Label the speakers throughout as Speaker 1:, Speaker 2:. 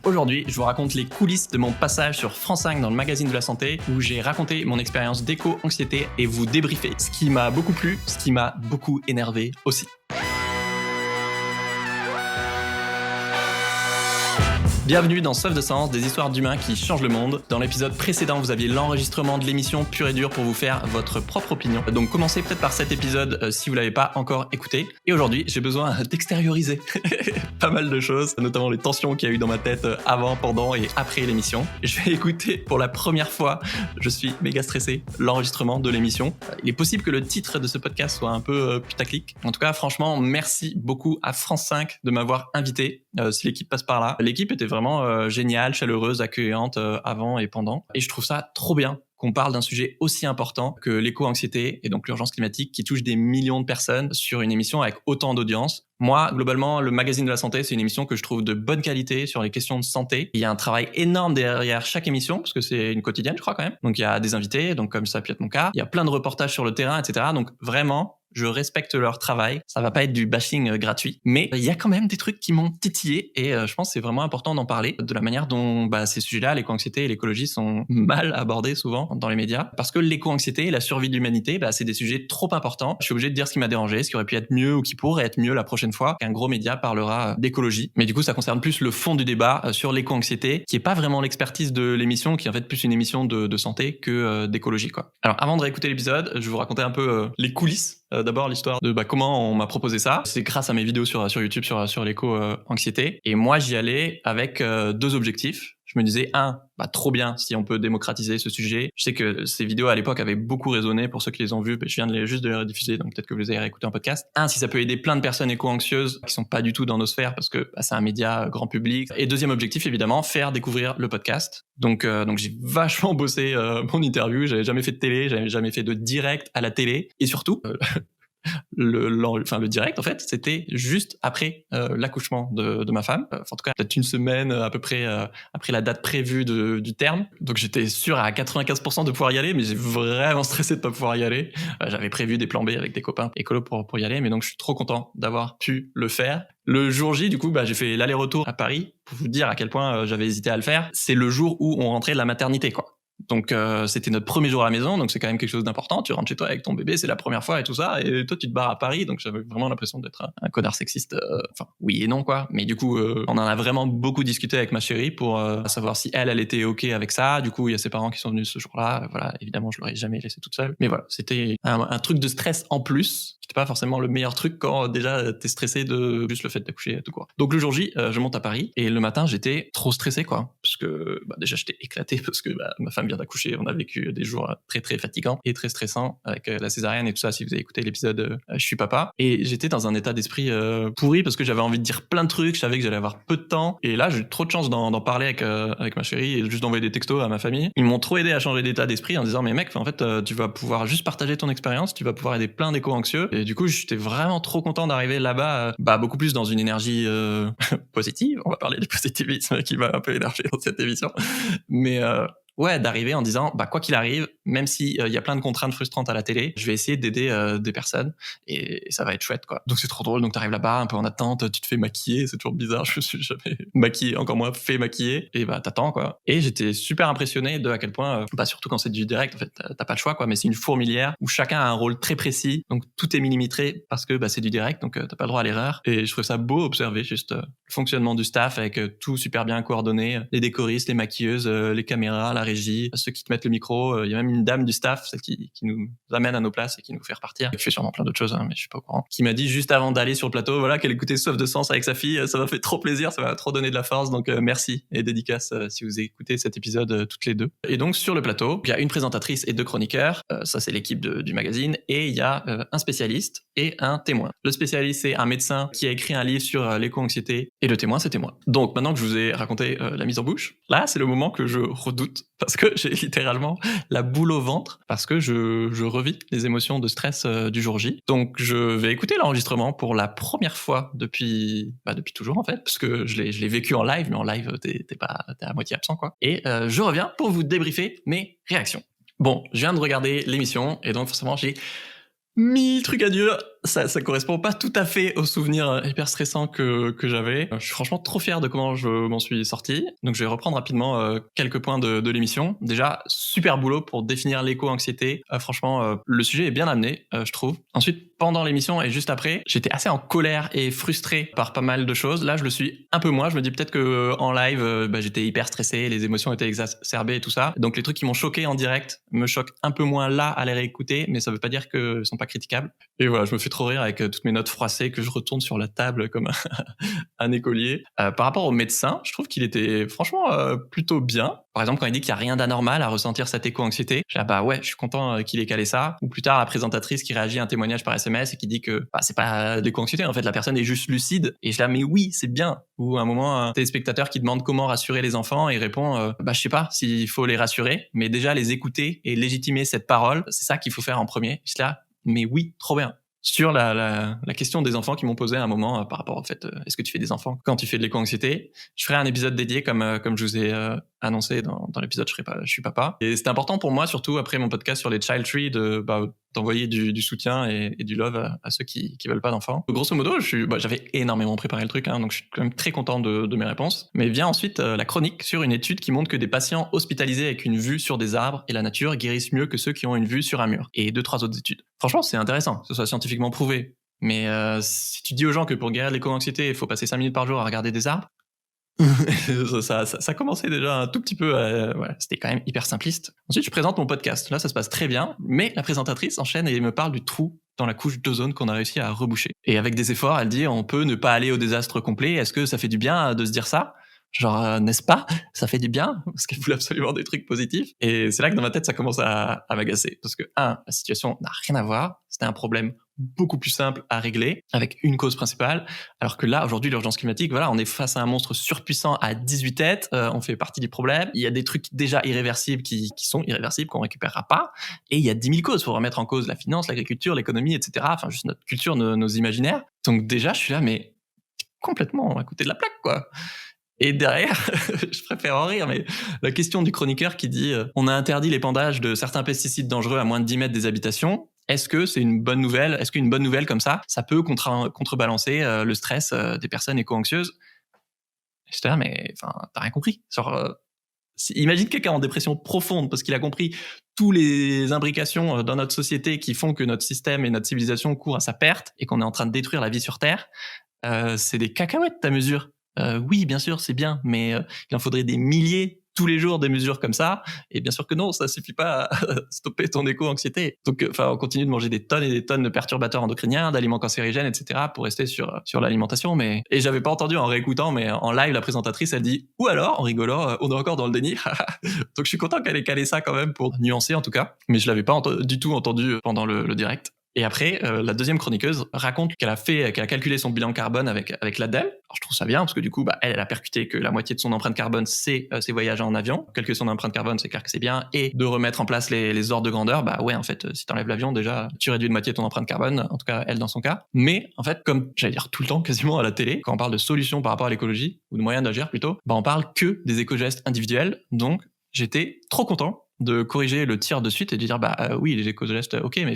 Speaker 1: Aujourd'hui, je vous raconte les coulisses de mon passage sur France 5 dans le magazine de la santé, où j'ai raconté mon expérience d'éco-anxiété et vous débriefer ce qui m'a beaucoup plu, ce qui m'a beaucoup énervé aussi. Bienvenue dans Soif de Sens, des histoires d'humains qui changent le monde. Dans l'épisode précédent, vous aviez l'enregistrement de l'émission pure et dure pour vous faire votre propre opinion. Donc commencez peut-être par cet épisode si vous l'avez pas encore écouté. Et aujourd'hui, j'ai besoin d'extérioriser pas mal de choses, notamment les tensions qu'il y a eu dans ma tête avant, pendant et après l'émission. Je vais écouter pour la première fois, je suis méga stressé, l'enregistrement de l'émission. Il est possible que le titre de ce podcast soit un peu putaclic. En tout cas, franchement, merci beaucoup à France 5 de m'avoir invité. Si l'équipe passe par là. L'équipe était vraiment géniale, chaleureuse, accueillante avant et pendant. Et je trouve ça trop bien qu'on parle d'un sujet aussi important que l'éco-anxiété et donc l'urgence climatique qui touche des millions de personnes sur une émission avec autant d'audience. Moi, globalement, le magazine de la santé, c'est une émission que je trouve de bonne qualité sur les questions de santé. Il y a un travail énorme derrière chaque émission, parce que c'est une quotidienne, je crois, quand même. Donc, il y a des invités, donc comme ça peut être mon cas. Il y a plein de reportages sur le terrain, etc. Donc, vraiment, je respecte leur travail. Ça va pas être du bashing gratuit. Mais il y a quand même des trucs qui m'ont titillé et je pense que c'est vraiment important d'en parler de la manière dont ces sujets-là, l'éco-anxiété et l'écologie, sont mal abordés souvent dans les médias. Parce que l'éco-anxiété et la survie de l'humanité, c'est des sujets trop importants. Je suis obligé de dire ce qui m'a dérangé, ce qui aurait pu être mieux ou qui pourrait être mieux la prochaine fois qu'un gros média parlera d'écologie. Mais du coup, ça concerne plus le fond du débat sur l'éco-anxiété, qui est pas vraiment l'expertise de l'émission, qui est en fait plus une émission de santé que d'écologie, quoi. Alors, avant de réécouter l'épisode, je vais vous raconter un peu les coulisses. D'abord, l'histoire de comment on m'a proposé ça. C'est grâce à mes vidéos sur YouTube sur l'éco-anxiété. Et moi, j'y allais avec deux objectifs. Je me disais, trop bien si on peut démocratiser ce sujet. Je sais que ces vidéos à l'époque avaient beaucoup résonné pour ceux qui les ont vues. Je viens juste de les rediffuser, donc peut-être que vous les avez réécoutés en podcast. Si ça peut aider plein de personnes éco-anxieuses qui sont pas du tout dans nos sphères parce que c'est un média grand public. Et deuxième objectif, évidemment, faire découvrir le podcast. Donc j'ai vachement bossé mon interview. J'avais jamais fait de télé, j'avais jamais fait de direct à la télé. Et surtout, le direct, en fait, c'était juste après l'accouchement de ma femme. En tout cas, peut-être une semaine à peu près après la date prévue du terme. Donc j'étais sûr à 95% de pouvoir y aller, mais j'ai vraiment stressé de pas pouvoir y aller. J'avais prévu des plans B avec des copains écolos pour y aller, mais donc je suis trop content d'avoir pu le faire. Le jour J, du coup, j'ai fait l'aller-retour à Paris pour vous dire à quel point j'avais hésité à le faire. C'est le jour où on rentrait de la maternité, quoi. Donc c'était notre premier jour à la maison, donc c'est quand même quelque chose d'important. Tu rentres chez toi avec ton bébé, c'est la première fois et tout ça, et toi tu te barres à Paris, donc j'avais vraiment l'impression d'être un connard sexiste. Enfin oui et non quoi, mais du coup on en a vraiment beaucoup discuté avec ma chérie pour savoir si elle était ok avec ça. Du coup il y a ses parents qui sont venus ce jour-là. Voilà, évidemment je l'aurais jamais laissée toute seule, mais voilà, c'était un truc de stress en plus. C'était pas forcément le meilleur truc quand déjà t'es stressé de juste le fait d'accoucher tout quoi. Donc le jour J, je monte à Paris et le matin j'étais trop stressé quoi, parce que déjà j'étais éclaté parce que ma femme vient d'accoucher, on a vécu des jours très très fatigants et très stressants avec la césarienne et tout ça. Si vous avez écouté l'épisode je suis papa, et j'étais dans un état d'esprit pourri parce que j'avais envie de dire plein de trucs, je savais que j'allais avoir peu de temps, et là j'ai eu trop de chance d'en parler avec ma chérie et juste d'envoyer des textos à ma famille. Ils m'ont trop aidé à changer d'état d'esprit en disant mais mec, en fait tu vas pouvoir juste partager ton expérience, tu vas pouvoir aider plein d'éco-anxieux, et du coup j'étais vraiment trop content d'arriver là-bas beaucoup plus dans une énergie positive. On va parler du positivisme qui m'a un peu énervé dans cette émission, mais ouais, d'arriver en disant quoi qu'il arrive, même si y a plein de contraintes frustrantes à la télé, je vais essayer d'aider des personnes et ça va être chouette quoi. Donc c'est trop drôle, donc t'arrives là-bas un peu en attente, tu te fais maquiller, c'est toujours bizarre, je me suis jamais maquillé, encore moins fait maquiller, et t'attends quoi. Et j'étais super impressionné de à quel point surtout quand c'est du direct, en fait t'as pas le choix quoi, mais c'est une fourmilière où chacun a un rôle très précis, donc tout est millimétré parce que c'est du direct, donc t'as pas le droit à l'erreur. Et je trouve ça beau observer juste le fonctionnement du staff avec tout super bien coordonné, les décoristes, les maquilleuses, les caméras, la régie, ceux qui te mettent le micro. Il y a même une dame du staff, celle qui nous amène à nos places et qui nous fait repartir, qui fait sûrement plein d'autres choses, mais je suis pas au courant, qui m'a dit juste avant d'aller sur le plateau, voilà, qu'elle écoutait Soif de Sens avec sa fille. Ça m'a fait trop plaisir, ça m'a trop donné de la force, donc merci, et dédicace si vous écoutez cet épisode toutes les deux. Et donc sur le plateau, il y a une présentatrice et deux chroniqueurs, ça c'est l'équipe du magazine, et il y a un spécialiste et un témoin. Le spécialiste, c'est un médecin qui a écrit un livre sur l'éco-anxiété, et le témoin, c'est moi. Donc maintenant que je vous ai raconté la mise en bouche, là c'est le moment que je redoute, parce que j'ai littéralement la boule au ventre, parce que je revis les émotions de stress du jour J. Donc je vais écouter l'enregistrement pour la première fois depuis toujours en fait, parce que je l'ai vécu en live, mais en live t'es à moitié absent quoi. Et je reviens pour vous débriefer mes réactions. Bon, je viens de regarder l'émission, et donc forcément j'ai 1000 trucs à dire, ça correspond pas tout à fait aux souvenirs hyper stressants que j'avais. Je suis franchement trop fier de comment je m'en suis sorti. Donc, je vais reprendre rapidement quelques points de l'émission. Déjà, super boulot pour définir l'éco-anxiété. Franchement, le sujet est bien amené, je trouve. Ensuite, pendant l'émission et juste après, j'étais assez en colère et frustré par pas mal de choses. Là, je le suis un peu moins. Je me dis peut-être que en live, j'étais hyper stressé, les émotions étaient exacerbées et tout ça. Donc, les trucs qui m'ont choqué en direct me choquent un peu moins là à les réécouter, mais ça veut pas dire qu'ils sont pas critiquables. Et voilà, je me fais trop rire avec toutes mes notes froissées que je retourne sur la table comme un écolier. Par rapport au médecin, je trouve qu'il était franchement plutôt bien. Par exemple, quand il dit qu'il n'y a rien d'anormal à ressentir cette éco-anxiété, je dis, bah ouais, je suis content qu'il ait calé ça. Ou plus tard, la présentatrice qui réagit à un témoignage par SMS et qui dit que c'est pas de l'éco-anxiété, en fait, la personne est juste lucide. Et je dis, mais oui, c'est bien. Ou à un moment, un téléspectateur qui demande comment rassurer les enfants et répond, je sais pas s'il faut les rassurer, mais déjà les écouter et légitimer cette parole, c'est ça qu'il faut faire en premier. Je dis là, mais oui, trop bien. Sur la question des enfants qui m'ont posé à un moment par rapport au fait, est-ce que tu fais des enfants quand tu fais de l'éco-anxiété? Je ferai un épisode dédié comme je vous ai annoncé dans l'épisode je suis papa. Et c'était important pour moi, surtout après mon podcast sur les child tree, d'envoyer du soutien et du love à ceux qui veulent pas d'enfants. Grosso modo, j'avais énormément préparé le truc, donc je suis quand même très content de mes réponses. Mais vient ensuite la chronique sur une étude qui montre que des patients hospitalisés avec une vue sur des arbres et la nature guérissent mieux que ceux qui ont une vue sur un mur. Et 2-3 autres études. Franchement, c'est intéressant que ce soit scientifiquement prouvé. Mais si tu dis aux gens que pour guérir l'éco-anxiété, il faut passer 5 minutes par jour à regarder des arbres, ça commençait déjà un tout petit peu, c'était quand même hyper simpliste. Ensuite, je présente mon podcast. Là, ça se passe très bien, mais la présentatrice enchaîne et me parle du trou dans la couche d'ozone qu'on a réussi à reboucher. Et avec des efforts, elle dit, on peut ne pas aller au désastre complet. Est-ce que ça fait du bien de se dire ça? Genre, n'est-ce pas? Ça fait du bien? Parce qu'elle voulait absolument des trucs positifs. Et c'est là que dans ma tête, ça commence à m'agacer. Parce que, la situation n'a rien à voir. C'était un problème beaucoup plus simple à régler, avec une cause principale. Alors que là, aujourd'hui, l'urgence climatique, voilà, on est face à un monstre surpuissant à 18 têtes. On fait partie du problème. Il y a des trucs déjà irréversibles qui sont irréversibles, qu'on récupérera pas. Et il y a 10 000 causes. Faut remettre en cause la finance, l'agriculture, l'économie, etc. Enfin, juste notre culture, nos imaginaires. Donc déjà, je suis là, mais complètement à côté de la plaque, quoi. Et derrière, je préfère en rire, mais la question du chroniqueur qui dit on a interdit l'épandage de certains pesticides dangereux à moins de 10 mètres des habitations. Est-ce que c'est une bonne nouvelle? Est-ce qu'une bonne nouvelle comme ça peut contrebalancer le stress des personnes éco-anxieuses? J'étais là, mais t'as rien compris. Imagine quelqu'un en dépression profonde parce qu'il a compris toutes les imbrications dans notre société qui font que notre système et notre civilisation courent à sa perte et qu'on est en train de détruire la vie sur Terre. C'est des cacahuètes ta mesure. Oui, bien sûr, c'est bien, mais il en faudrait des milliers tous les jours des mesures comme ça. Et bien sûr que non, ça suffit pas à stopper ton éco-anxiété. Donc, on continue de manger des tonnes et des tonnes de perturbateurs endocriniens, d'aliments cancérigènes, etc. pour rester sur l'alimentation. Et j'avais pas entendu en réécoutant, mais en live, la présentatrice, elle dit « Ou alors, en rigolant, on est encore dans le déni. » Donc, je suis content qu'elle ait calé ça quand même pour nuancer en tout cas. Mais je l'avais pas du tout entendu pendant le direct. Et après, la deuxième chroniqueuse raconte qu'elle a calculé son bilan carbone avec l'ADEME. Alors je trouve ça bien parce que du coup, elle a percuté que la moitié de son empreinte carbone, c'est ses voyages en avion. Calculer son empreinte carbone, c'est clair que c'est bien. Et de remettre en place les ordres de grandeur, en fait, si t'enlèves l'avion, déjà, tu réduis de moitié ton empreinte carbone, en tout cas, elle dans son cas. Mais en fait, comme j'allais dire tout le temps quasiment à la télé, quand on parle de solutions par rapport à l'écologie, ou de moyens d'agir plutôt, on parle que des éco-gestes individuels. Donc, j'étais trop content de corriger le tir de suite et de dire, oui, les éco-gestes, ok, mais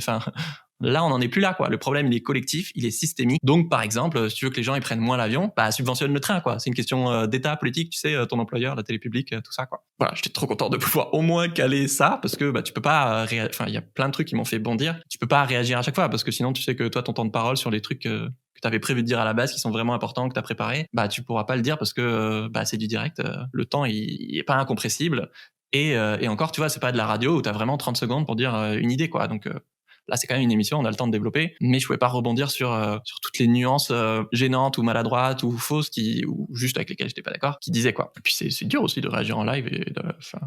Speaker 1: là, on n'en est plus là, quoi. Le problème, il est collectif, il est systémique. Donc, par exemple, si tu veux que les gens ils prennent moins l'avion, subventionne le train, quoi. C'est une question d'État politique, tu sais, ton employeur, la télé publique, tout ça, quoi. Voilà, j'étais trop content de pouvoir au moins caler ça, parce que tu peux pas, il y a plein de trucs qui m'ont fait bondir. Tu peux pas réagir à chaque fois, parce que sinon, tu sais que toi, ton temps de parole sur les trucs que t'avais prévu de dire à la base, qui sont vraiment importants, que t'as préparé, tu pourras pas le dire parce que c'est du direct. Le temps, il est pas incompressible. Et encore, tu vois, c'est pas de la radio où t'as vraiment 30 secondes pour dire une idée, quoi. Donc là, c'est quand même une émission, on a le temps de développer, mais je pouvais pas rebondir sur toutes les nuances gênantes ou maladroites ou fausses ou juste avec lesquelles j'étais pas d'accord, qui disaient quoi. Et puis c'est dur aussi de réagir en live et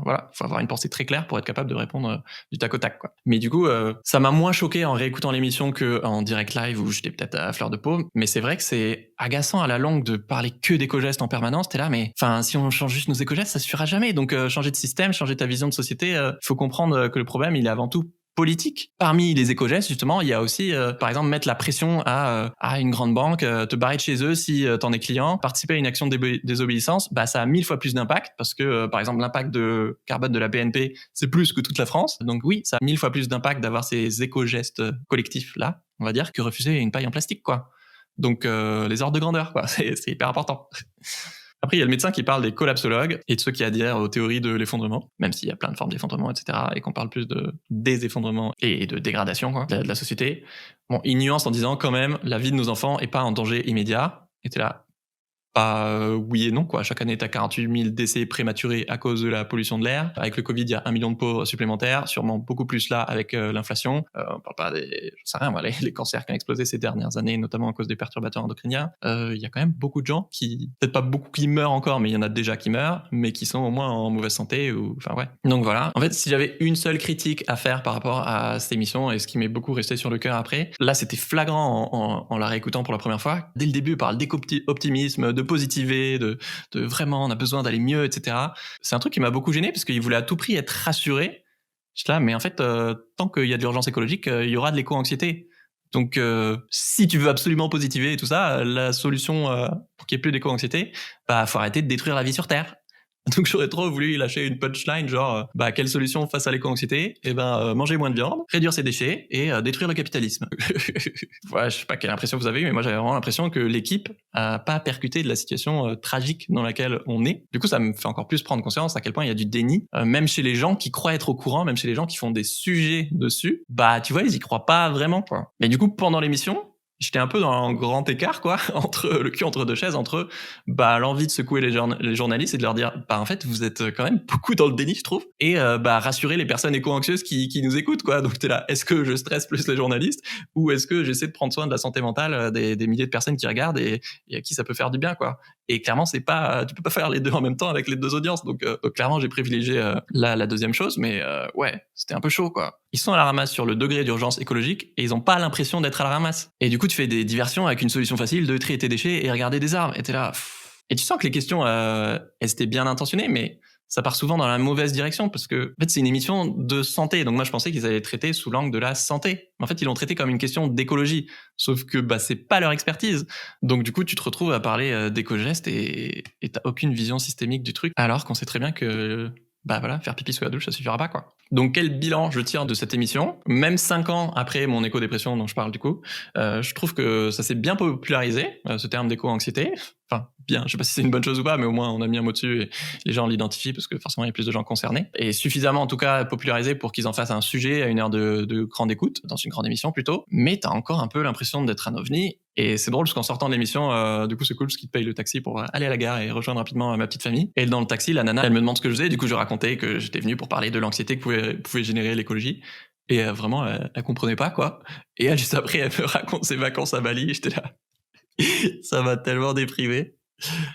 Speaker 1: voilà, faut avoir une pensée très claire pour être capable de répondre du tac au tac, quoi. Mais du coup, ça m'a moins choqué en réécoutant l'émission que en direct live où j'étais peut-être à fleur de peau, mais c'est vrai que c'est agaçant à la longue de parler que d'éco-gestes en permanence. T'es là, mais si on change juste nos éco-gestes, ça suffira jamais. Donc changer de système, changer ta vision de société, faut comprendre que le problème, il est avant tout politique. Parmi les éco-gestes, justement, il y a aussi, par exemple, mettre la pression à une grande banque, te barrer de chez eux si t'en es client, participer à une action de désobéissance, bah ça a 1000 fois plus d'impact parce que, par exemple, l'impact de carbone de la BNP, c'est plus que toute la France. Donc oui, ça a 1000 fois plus d'impact d'avoir ces éco-gestes collectifs-là, on va dire, que refuser une paille en plastique, quoi. Donc les ordres de grandeur, quoi, c'est hyper important. Après, il y a le médecin qui parle des collapsologues et de ceux qui adhèrent aux théories de l'effondrement, même s'il y a plein de formes d'effondrement, etc., et qu'on parle plus de des effondrements et de dégradation, quoi, de la société. Bon, il nuance en disant quand même, la vie de nos enfants est pas en danger immédiat. Et t'es là, oui et non, quoi. Chaque année, t'as 48 000 décès prématurés à cause de la pollution de l'air. Avec le Covid, il y a 1 million de pauvres supplémentaires, sûrement beaucoup plus là avec l'inflation. On parle pas des, je sais rien, voilà, les cancers qui ont explosé ces dernières années, notamment à cause des perturbateurs endocriniens. Il y a quand même beaucoup de gens qui, peut-être pas beaucoup qui meurent encore, mais il y en a déjà qui meurent, mais qui sont au moins en mauvaise santé ou, enfin ouais. Donc voilà. En fait, si j'avais une seule critique à faire par rapport à cette émission et ce qui m'est beaucoup resté sur le cœur après, là, c'était flagrant en la réécoutant pour la première fois. Dès le début, il parle d'éco-optimisme, de positiver, de vraiment on a besoin d'aller mieux, etc. C'est un truc qui m'a beaucoup gêné parce qu'il voulait à tout prix être rassuré. Je suis là, mais en fait, tant qu'il y a de l'urgence écologique, il y aura de l'éco-anxiété. Donc, si tu veux absolument positiver et tout ça, la solution pour qu'il n'y ait plus d'éco-anxiété, bah, faut arrêter de détruire la vie sur Terre. Donc j'aurais trop voulu lâcher une punchline genre quelle solution face à l'éco-anxiété? Eh ben manger moins de viande, réduire ses déchets et détruire le capitalisme. Ouais, je sais pas quelle impression vous avez eu, mais moi j'avais vraiment l'impression que l'équipe a pas percuté de la situation tragique dans laquelle on est. Du coup, ça me fait encore plus prendre conscience à quel point il y a du déni, même chez les gens qui croient être au courant, même chez les gens qui font des sujets dessus. Bah tu vois, ils y croient pas vraiment, quoi. Mais du coup, pendant l'émission, j'étais un peu dans un grand écart, quoi, entre le cul entre deux chaises, entre l'envie de secouer les journalistes et de leur dire en fait vous êtes quand même beaucoup dans le déni, je trouve, et rassurer les personnes éco-anxieuses qui nous écoutent, quoi. Donc t'es là, est-ce que je stresse plus les journalistes ou est-ce que j'essaie de prendre soin de la santé mentale des milliers de personnes qui regardent et à qui ça peut faire du bien, quoi. Et clairement, c'est pas, tu peux pas faire les deux en même temps avec les deux audiences. Donc clairement, j'ai privilégié la deuxième chose, mais ouais, c'était un peu chaud, quoi. Ils sont à la ramasse sur le degré d'urgence écologique et ils ont pas l'impression d'être à la ramasse. Et du coup, tu fais des diversions avec une solution facile de trier tes déchets et regarder des arbres. Et t'es là. Et tu sens que les questions, elles étaient bien intentionnées, mais ça part souvent dans la mauvaise direction parce que, en fait, c'est une émission de santé. Donc moi, je pensais qu'ils allaient traiter sous l'angle de la santé. En fait, ils l'ont traité comme une question d'écologie. Sauf que, c'est pas leur expertise. Donc du coup, tu te retrouves à parler d'éco-gestes et t'as aucune vision systémique du truc. Alors qu'on sait très bien que, faire pipi sous la douche, ça suffira pas, quoi. Donc quel bilan je tire de cette émission? Même 5 ans après mon éco-dépression dont je parle du coup, je trouve que ça s'est bien popularisé, ce terme d'éco-anxiété. Enfin, bien, je sais pas si c'est une bonne chose ou pas, mais au moins on a mis un mot dessus et les gens l'identifient parce que forcément il y a plus de gens concernés. Et suffisamment en tout cas popularisé pour qu'ils en fassent un sujet à une heure de grande écoute, dans une grande émission plutôt. Mais t'as encore un peu l'impression d'être un ovni. Et c'est drôle parce qu'en sortant de l'émission, du coup c'est cool parce qu'ils te payent le taxi pour aller à la gare et rejoindre rapidement ma petite famille. Et dans le taxi, la nana, elle me demande ce que je faisais. Du coup je racontais que j'étais venu pour parler de l'anxiété que pouvait générer l'écologie. Et vraiment, elle comprenait pas, quoi. Et juste après, elle me raconte ses vacances à Bali. Et j'étais là, ça m'a tellement déprimé.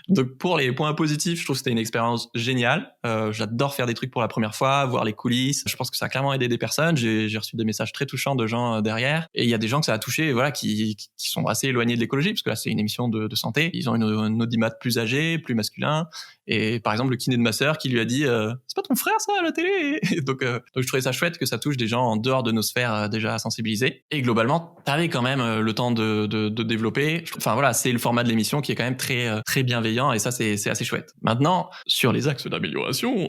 Speaker 1: Donc pour les points positifs, je trouve que c'était une expérience géniale. J'adore faire des trucs pour la première fois, voir les coulisses. Je pense que ça a clairement aidé des personnes. J'ai reçu des messages très touchants de gens derrière. Et il y a des gens que ça a touché, voilà, qui sont assez éloignés de l'écologie, parce que là c'est une émission de santé. Ils ont une audimat plus âgé, plus masculin. Et par exemple le kiné de ma sœur qui lui a dit c'est pas ton frère ça à la télé. Donc je trouvais ça chouette que ça touche des gens en dehors de nos sphères déjà sensibilisés. Et globalement t'avais quand même le temps de développer. Enfin voilà, c'est le format de l'émission qui est quand même très très bienveillant et ça c'est assez chouette. Maintenant sur les axes d'amélioration,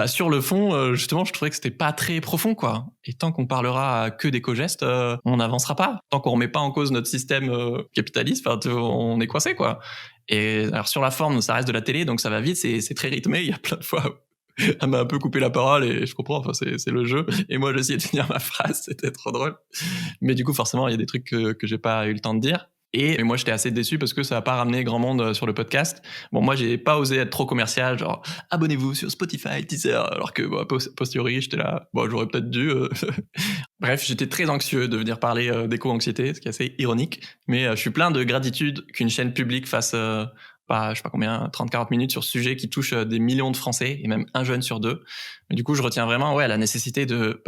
Speaker 1: sur le fond justement je trouvais que c'était pas très profond, quoi. Et tant qu'on parlera que d'éco-gestes, on n'avancera pas. Tant qu'on remet pas en cause notre système capitaliste, on est coincé, quoi. Et alors sur la forme, ça reste de la télé, donc ça va vite, c'est très rythmé. Il y a plein de fois où elle m'a un peu coupé la parole et je comprends, enfin c'est le jeu. Et moi j'essayais de finir ma phrase, c'était trop drôle. Mais du coup forcément il y a des trucs que j'ai pas eu le temps de dire. Et moi j'étais assez déçu parce que ça a pas ramené grand monde sur le podcast. Bon, moi j'ai pas osé être trop commercial, genre abonnez-vous sur Spotify, Deezer, alors que posteriori j'étais là, j'aurais peut-être dû. Bref, j'étais très anxieux de venir parler d'éco-anxiété, ce qui est assez ironique, mais je suis plein de gratitude qu'une chaîne publique fasse je sais pas combien, 30-40 minutes sur ce sujet qui touche des millions de Français et même un jeune sur deux. Mais du coup, je retiens vraiment la nécessité de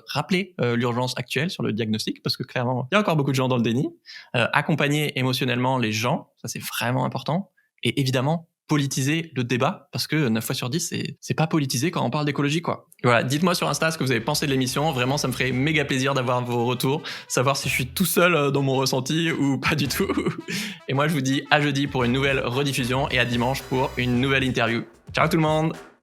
Speaker 1: rappeler l'urgence actuelle sur le diagnostic, parce que clairement, il y a encore beaucoup de gens dans le déni. Accompagner émotionnellement les gens, ça c'est vraiment important. Et évidemment, politiser le débat, parce que 9 fois sur 10, c'est pas politisé quand on parle d'écologie, quoi. Et voilà, dites-moi sur Insta ce que vous avez pensé de l'émission. Vraiment, ça me ferait méga plaisir d'avoir vos retours, savoir si je suis tout seul dans mon ressenti ou pas du tout. Et moi, je vous dis à jeudi pour une nouvelle rediffusion et à dimanche pour une nouvelle interview. Ciao tout le monde!